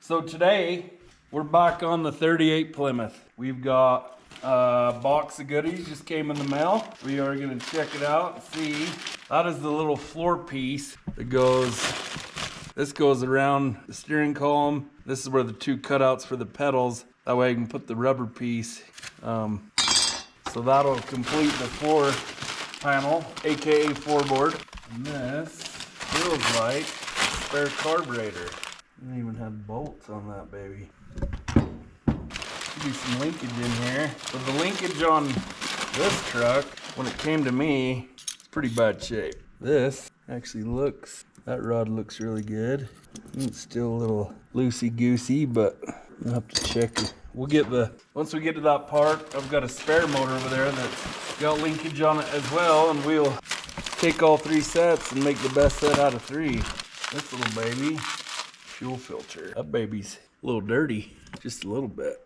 So today we're back on the 38 Plymouth. We've got a box of goodies just came in the mail. We are gonna check it out and see. That is the little floor piece that goes, this goes around the steering column. This is where the two cutouts for the pedals. That way I can put the rubber piece. So that'll complete the floor panel, AKA floorboard. And this feels like a spare carburetor. Didn't even have bolts on that baby. Should be some linkage in here. But the linkage on this truck, when it came to me, it's pretty bad shape. This actually looks, that rod looks really good. It's still a little loosey-goosey, but we'll have to check it. We'll get the, once we get to that part, I've got a spare motor over there that's got linkage on it as well, and we'll take all three sets and make the best set out of three. This little baby, fuel filter. That baby's a little dirty, just a little bit.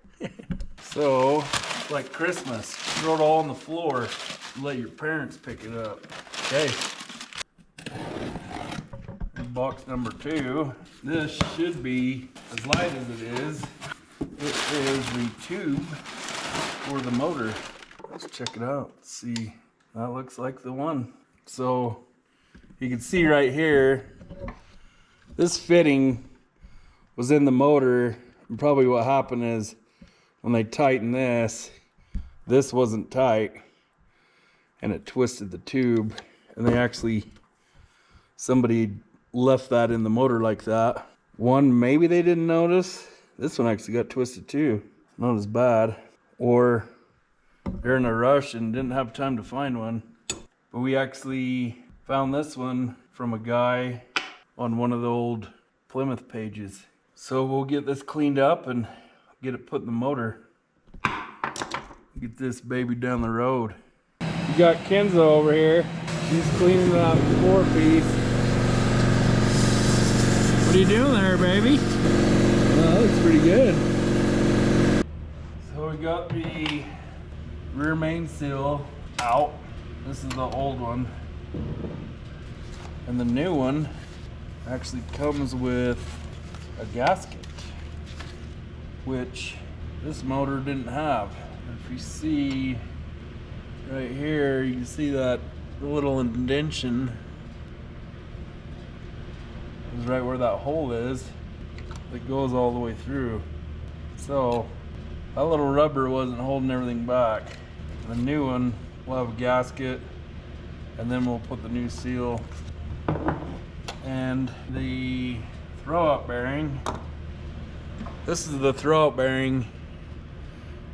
So, it's like Christmas. Throw it all on the floor and let your parents pick it up. Okay. Box number 2. This should be as light as it is. It is the tube for the motor. Let's check it out. Let's see. That looks like the one. So, you can see right here, this fitting was in the motor, and probably what happened is when they tightened this wasn't tight and it twisted the tube, and they actually, somebody left that in the motor like that. One, maybe they didn't notice. This one actually got twisted too. Not as bad. Or they're in a rush and didn't have time to find one. But we actually found this one from a guy on one of the old Plymouth pages. So we'll get this cleaned up and get it put in the motor. Get this baby down the road. We got Kenzo over here. She's cleaning that floor piece. What are you doing there, baby? Well, that looks pretty good. So we got the rear main seal out. This is the old one. And the new one actually comes with a gasket, which this motor didn't have. If you see right here, you can see that little indentation is right where that hole is. It goes all the way through. So that little rubber wasn't holding everything back. The new one will have a gasket, and then we'll put the new seal. And the throw-out bearing, this is the throw-out bearing.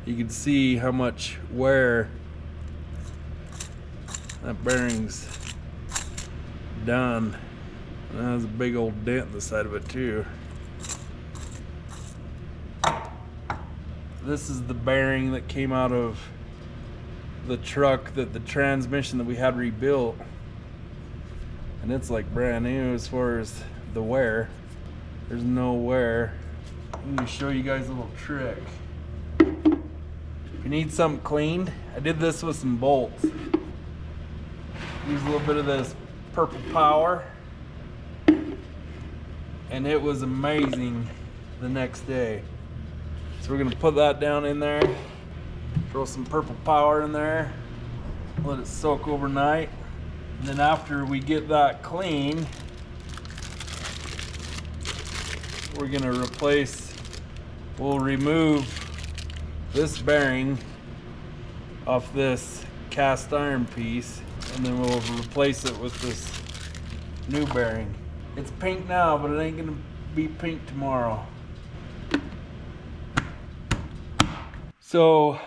You can see how much wear that bearing's done. And that has a big old dent in the side of it too. This is the bearing that came out of the truck, that the transmission that we had rebuilt. And it's like brand new as far as the wear. There's no wear. I'm gonna show you guys a little trick. If you need something cleaned, I did this with some bolts. Use a little bit of this Purple Power, and it was amazing the next day. So we're gonna put that down in there, throw some Purple Power in there, let it soak overnight, and then after we get that clean, we're gonna we'll remove this bearing off this cast iron piece, and then we'll replace it with this new bearing. It's pink now, but it ain't gonna be pink tomorrow. So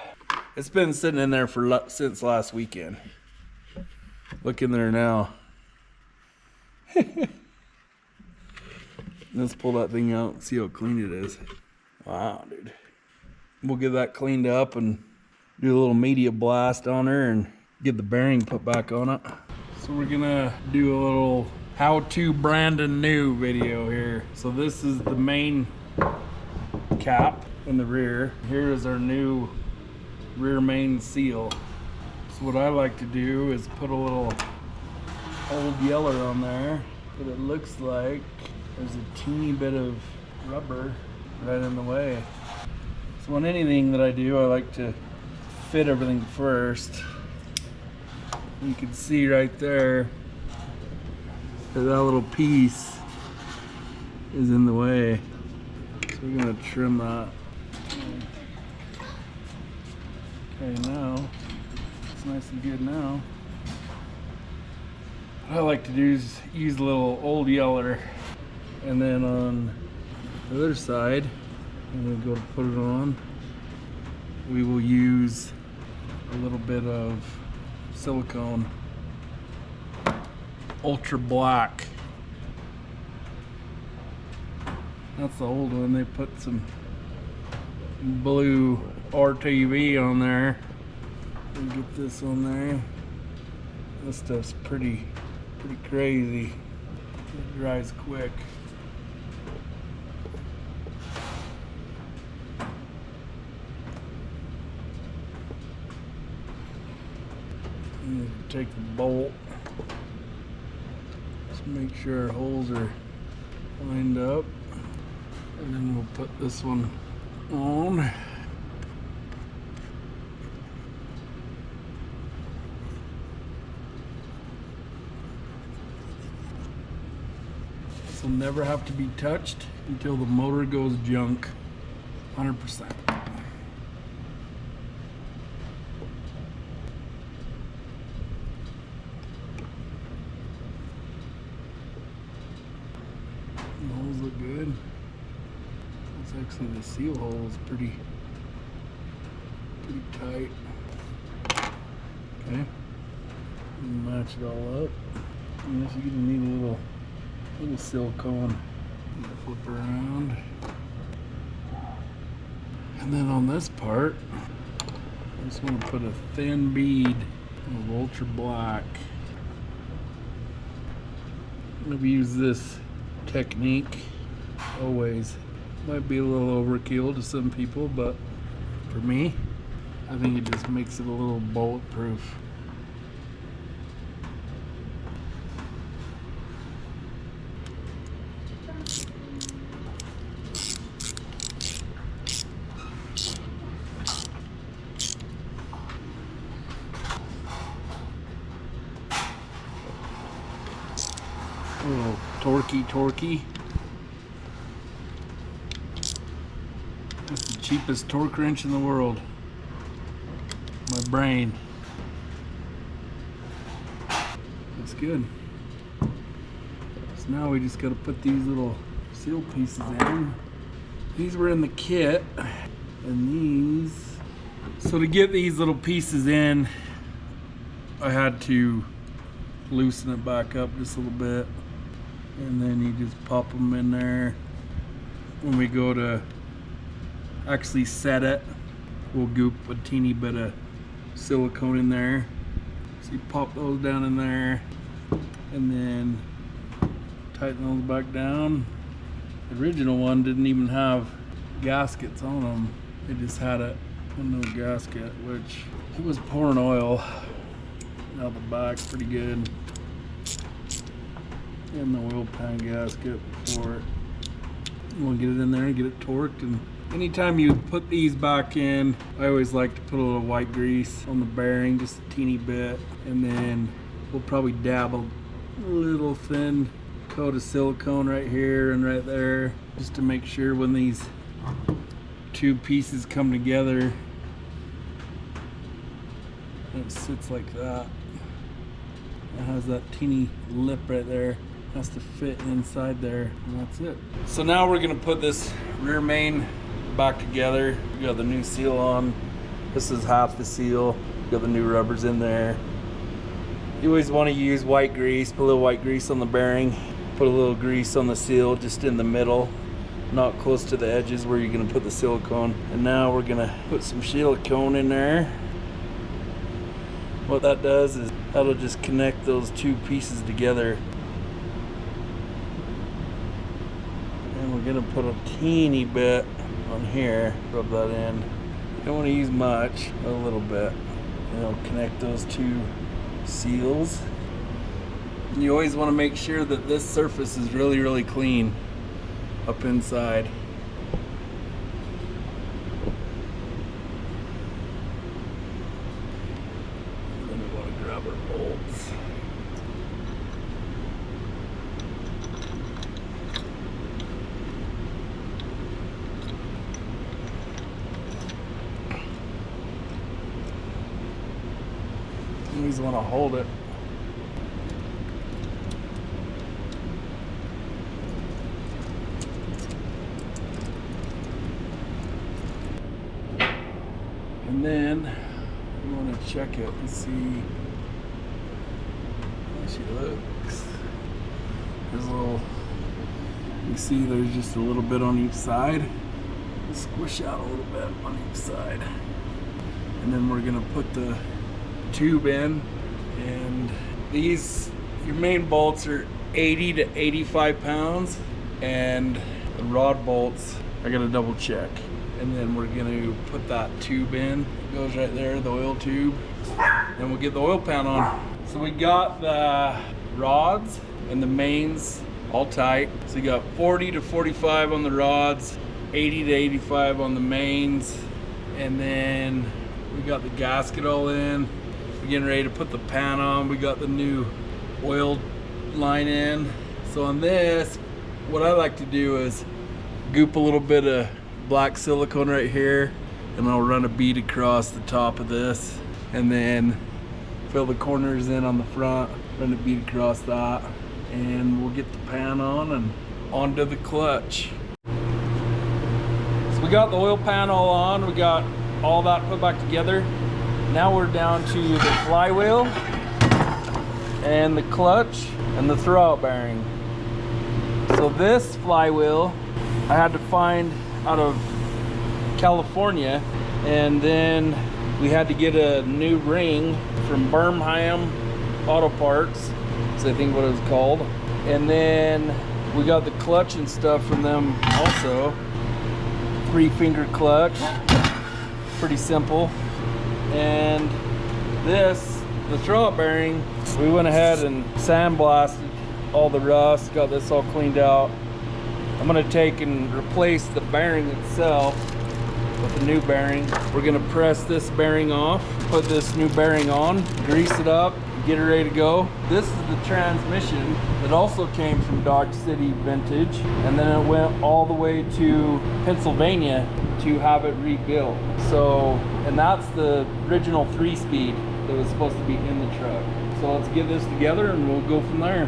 it's been sitting in there since last weekend. Look in there now. Let's pull that thing out and see how clean it is. Wow, dude. We'll get that cleaned up and do a little media blast on her and get the bearing put back on it. So we're gonna do a little how-to brand new video here. So this is the main cap in the rear. Here is our new rear main seal. So what I like to do is put a little Old Yeller on there, but it looks like there's a teeny bit of rubber right in the way. So on anything that I do, I like to fit everything first. You can see right there that little piece is in the way. So we're gonna trim that. Okay, now it's nice and good now. What I like to do is use a little old yeller, and then on the other side, I'm gonna go to put it on. We will use a little bit of silicone, ultra black. That's the old one. They put some blue RTV on there. And get this on there. This stuff's pretty crazy. It dries quick. And take the bolt. Just make sure our holes are lined up. And then we'll put this one on. This will never have to be touched until the motor goes junk, 100%. The holes look good. It's actually the seal hole is pretty tight. Okay, match it all up. And this you're gonna need a little silicone. Flip around, and then on this part, I just want to put a thin bead of ultra black. I'm gonna use this technique always. Might be a little overkill to some people, but for me, I think it just makes it a little bulletproof. A little torquey. That's the cheapest torque wrench in the world. My brain. That's good. So now we just got to put these little seal pieces in. These were in the kit, and these. So to get these little pieces in, I had to loosen it back up just a little bit, and then you just pop them in there. When we go to actually set it, we'll goop a teeny bit of silicone in there. So you pop those down in there, and then tighten those back down. The original one didn't even have gaskets on them. It just had it with no gasket, which it was pouring oil out the back pretty good. And the oil pan gasket for it. We'll get it in there and get it torqued. And anytime you put these back in, I always like to put a little white grease on the bearing, just a teeny bit. And then we'll probably dab a little thin coat of silicone right here and right there, just to make sure when these two pieces come together, it sits like that. It has that teeny lip right there. Has to fit inside there, and that's it. So now we're gonna put this rear main back together. We got the new seal on. This is half the seal. We got the new rubbers in there. You always want to use white grease. Put a little white grease on the bearing. Put a little grease on the seal just in the middle, not close to the edges where you're gonna put the silicone. And now we're gonna put some silicone in there. What that does is that'll just connect those two pieces together. And we're gonna put a teeny bit on here, rub that in. You don't want to use much, but a little bit. And it'll connect those two seals. And you always want to make sure that this surface is really, really clean up inside. always want to hold it. And then we want to check it and see how she looks. There's a little, you see there's just a little bit on each side. Squish out a little bit on each side. And then we're gonna put the tube in. And these, your main bolts are 80 to 85 pounds. And the rod bolts, I gotta double check. And then we're gonna put that tube in. It goes right there, the oil tube. Then we'll get the oil pan on. So we got the rods and the mains all tight. So you got 40 to 45 on the rods, 80 to 85 on the mains. And then we got the gasket all in. We're getting ready to put the pan on. We got the new oil line in. So on this, what I like to do is goop a little bit of black silicone right here, and I'll run a bead across the top of this, and then fill the corners in on the front, run a bead across that, and we'll get the pan on and onto the clutch. So we got the oil pan all on, we got all that put back together. Now we're down to the flywheel and the clutch and the throwout bearing. So this flywheel I had to find out of California, and then we had to get a new ring from Birmingham Auto Parts, is I think what it was called. And then we got the clutch and stuff from them also. 3-finger clutch, pretty simple. And this, the throwout bearing, we went ahead and sandblasted all the rust, got this all cleaned out. I'm gonna take and replace the bearing itself with a new bearing. We're gonna press this bearing off, put this new bearing on, grease it up, get it ready to go. This is the transmission that also came from Dodge City Vintage, and then it went all the way to Pennsylvania to have it rebuilt. So, and that's the original 3-speed that was supposed to be in the truck. So let's get this together and we'll go from there.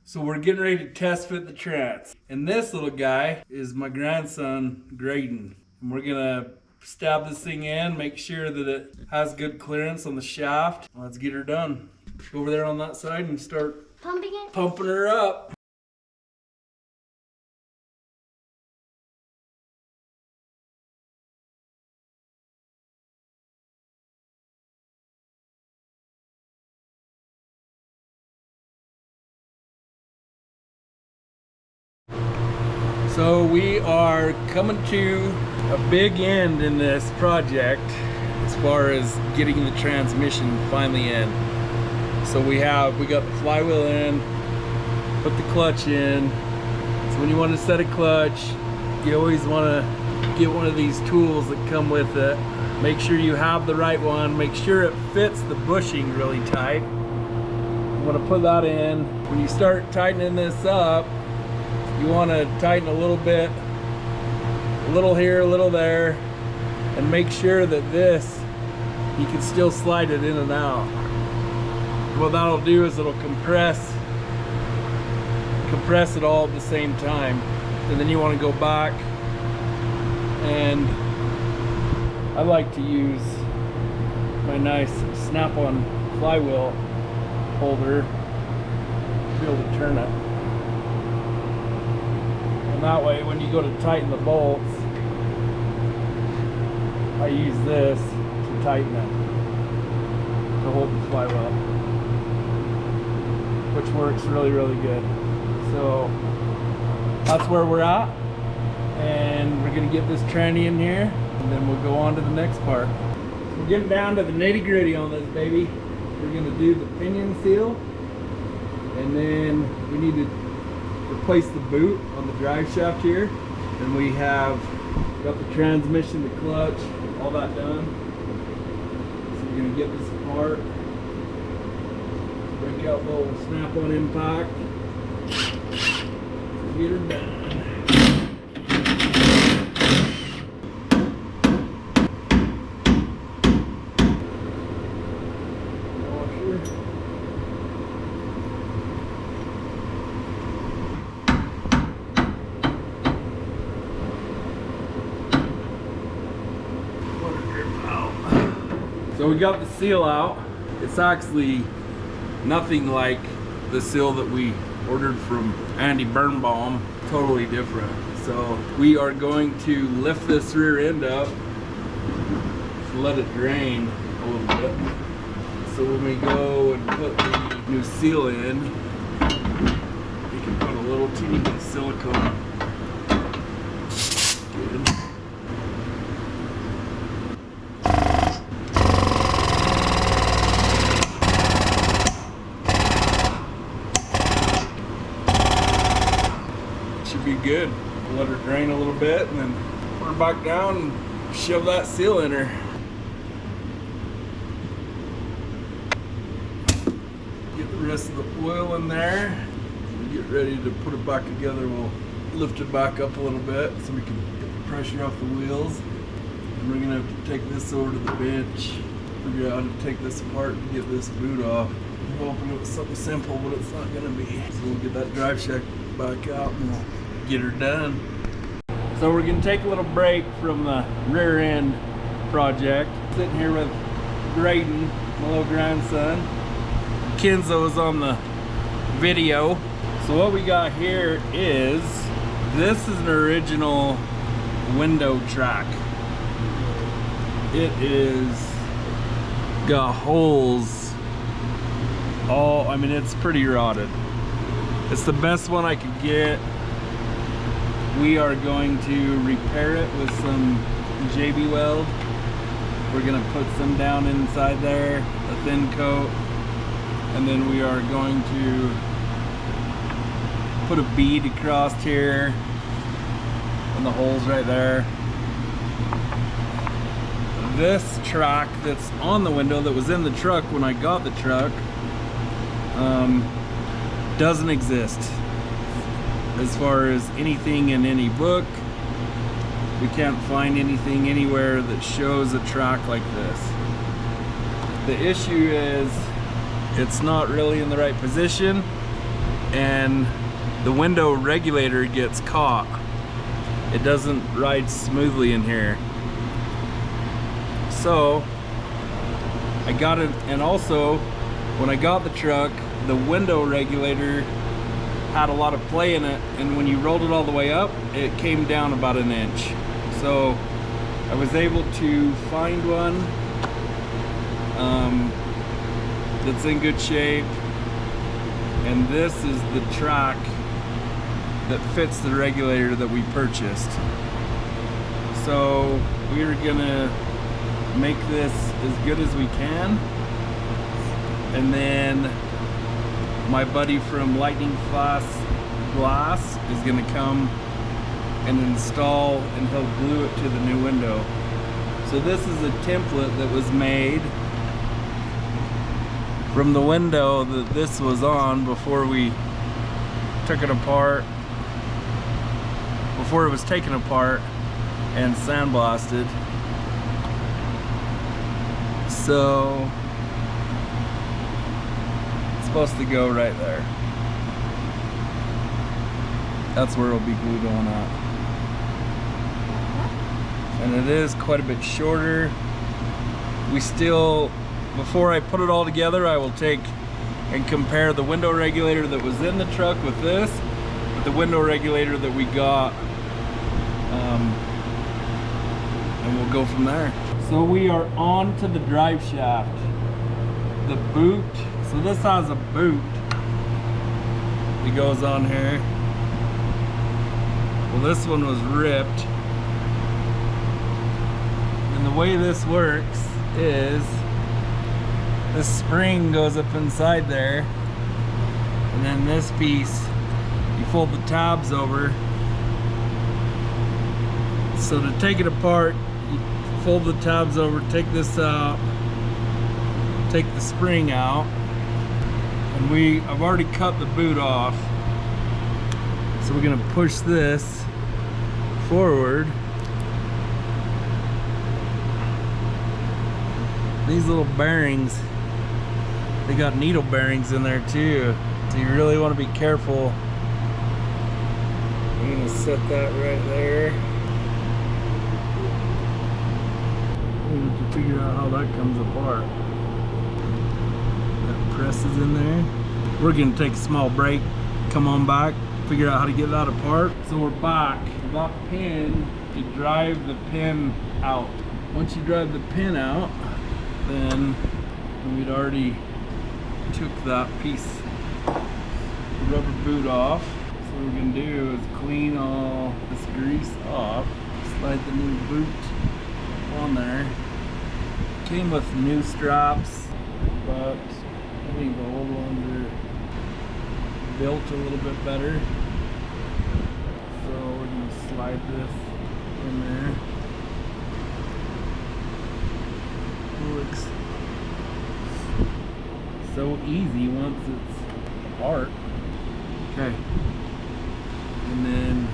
So we're getting ready to test fit the trans. And this little guy is my grandson, Graydon. And we're gonna stab this thing in, make sure that it has good clearance on the shaft. Let's get her done. Go over there on that side and start pumping her up. So we are coming to a big end in this project as far as getting the transmission finally in. So we got the flywheel in, put the clutch in. So when you want to set a clutch, you always want to get one of these tools that come with it. Make sure you have the right one, make sure it fits the bushing really tight. You want to put that in. When you start tightening this up, you want to tighten a little bit, a little here, a little there, and make sure that this, you can still slide it in and out. What that'll do is it'll compress it all at the same time. And then you want to go back, and I like to use my nice snap-on flywheel holder to be able to turn it. And that way, when you go to tighten the bolts, I use this to tighten it, to hold the flywheel, which works really, really good. So that's where we're at, and we're gonna get this tranny in here, and then we'll go on to the next part. We're getting down to the nitty-gritty on this baby. We're gonna do the pinion seal, and then we need to replace the boot on the drive shaft here. And we have got the transmission, the clutch, all that done. So we're gonna get this apart, break out the little snap-on impact, get her done. Washer. So we got the seal out. It's actually nothing like the seal that we ordered from Andy Birnbaum. Totally different. So we are going to lift this rear end up, let it drain a little bit. So when we go and put the new seal in, we can put a little teeny bit of silicone. Good. Should be good. Let her drain a little bit and then put her back down and shove that seal in her. Get the rest of the oil in there. When we get ready to put it back together, we'll lift it back up a little bit so we can get the pressure off the wheels. And we're gonna have to take this over to the bench, figure out how to take this apart and get this boot off. I'm hoping it was something simple, but it's not gonna be. So we'll get that drive shaft back out and we'll get her done. So we're gonna take a little break from the rear end project. Sitting here with Graydon, my little grandson. Kenzo is on the video. So what we got here is, this is an original window track. It is got holes all, I mean, it's pretty rotted. It's the best one I could get. We are going to repair it with some JB Weld. We're gonna put some down inside there, a thin coat, and then we are going to put a bead across here and the holes right there. This track that's on the window that was in the truck when I got the truck doesn't exist. As far as anything in any book, we can't find anything anywhere that shows a track like this. The issue is it's not really in the right position and the window regulator gets caught. It doesn't ride smoothly in here. So I got it, and also when I got the truck, the window regulator had a lot of play in it, and when you rolled it all the way up, it came down about an inch. So I was able to find one that's in good shape, and this is the track that fits the regulator that we purchased. So we're gonna make this as good as we can, and then my buddy from Lightning Fast Glass is gonna come and install, and he'll glue it to the new window. So this is a template that was made from the window that this was on before we took it apart, before it was taken apart and sandblasted. So it's supposed to go right there. That's where it'll be glued on at. And it is quite a bit shorter. We still, before I put it all together, I will take and compare the window regulator that was in the truck with this, with the window regulator that we got, and we'll go from there. So we are on to the drive shaft. The boot, so this has a boot that goes on here. Well, this one was ripped. And the way this works is this spring goes up inside there, and then this piece, you fold the tabs over. So to take it apart, you fold the tabs over, take this out, take the spring out, and I've already cut the boot off. So we're gonna push this forward. These little bearings, they got needle bearings in there too, so you really want to be careful. I'm gonna set that right there. figure out how that comes apart. That presses in there. We're gonna take a small break, come on back, figure out how to get that apart. So we're back. That pin, you drive the pin out. Once you drive the pin out, then we'd already took that piece of rubber boot off. So what we're gonna do is clean all this grease off, slide the new boot on there. Came with new straps, but I think the old ones are built a little bit better. So we're gonna slide this in there. It looks so easy once it's apart. Okay. And then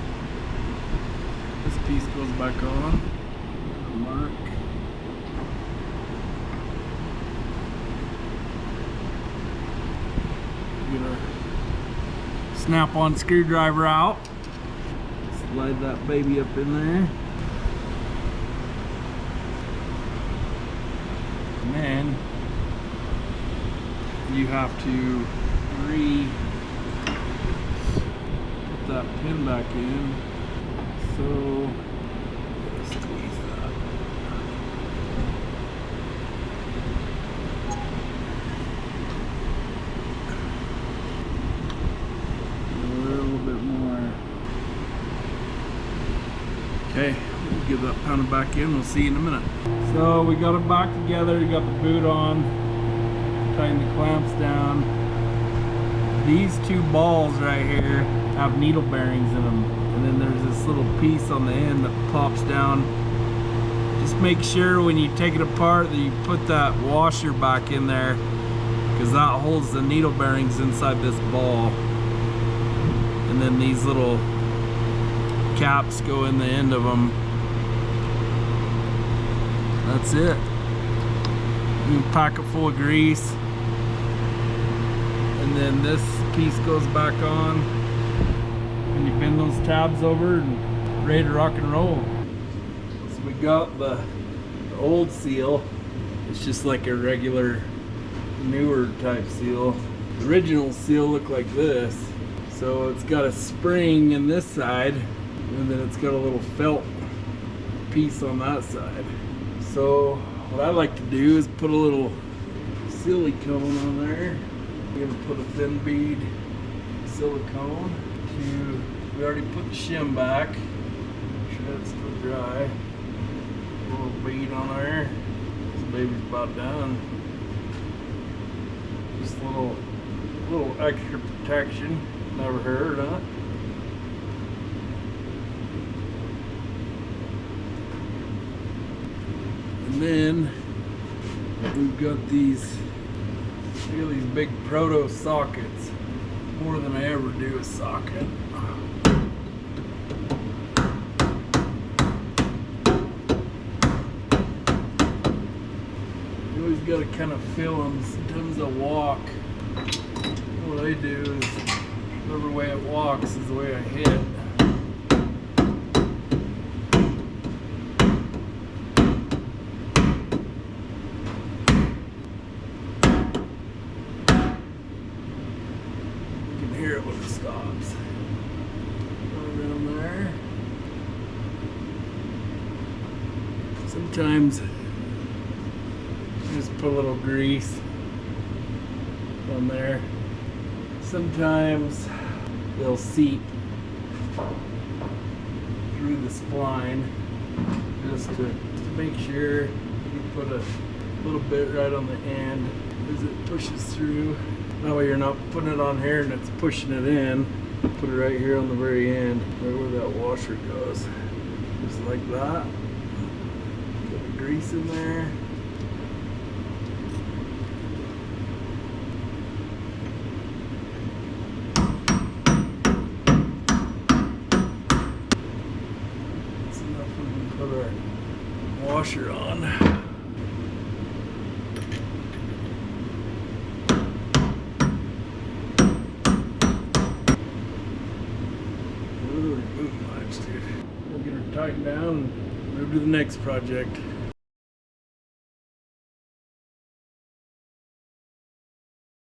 this piece goes back on. Mark. Get a snap-on screwdriver out. Slide that baby up in there. And then you have to put that pin back in. So squeeze that. A little bit more. Okay, we'll get that pounded back in. We'll see you in a minute. So we got it back together. You got the boot on. Tighten the clamps down. These two balls right here have needle bearings in them, and then there's this little piece on the end that pops down. Just make sure when you take it apart that you put that washer back in there, because that holds the needle bearings inside this ball. And then these little caps go in the end of them. That's it. You can pack it full of grease, and then this piece goes back on, and you bend those tabs over and ready to rock and roll. So we got the old seal. It's just like a regular newer type seal. The original seal looked like this. So it's got a spring in this side, and then it's got a little felt piece on that side. So what I like to do is put a little silicone on there. We're gonna put a thin bead silicone we already put the shim back. Make sure that's still dry. A little bead on there. This baby's about done. Just a little extra protection. Never hurt, huh? And then we've got these, look at these big proto sockets. More than I ever do a socket. You always got to kind of feel them. Sometimes they'll walk. What I do is, whatever way it walks is the way I hit. Hear it when it stops. Around there. Sometimes I just put a little grease on there. Sometimes they'll seep through the spline, just to make sure you put a little bit right on the end as it pushes through. That way you're not putting it on here and it's pushing it in. Put it right here on the very end, right where that washer goes. Just like that. Put the grease in there. That's enough. We can put our washer on. We'll get her tightened down and move to the next project.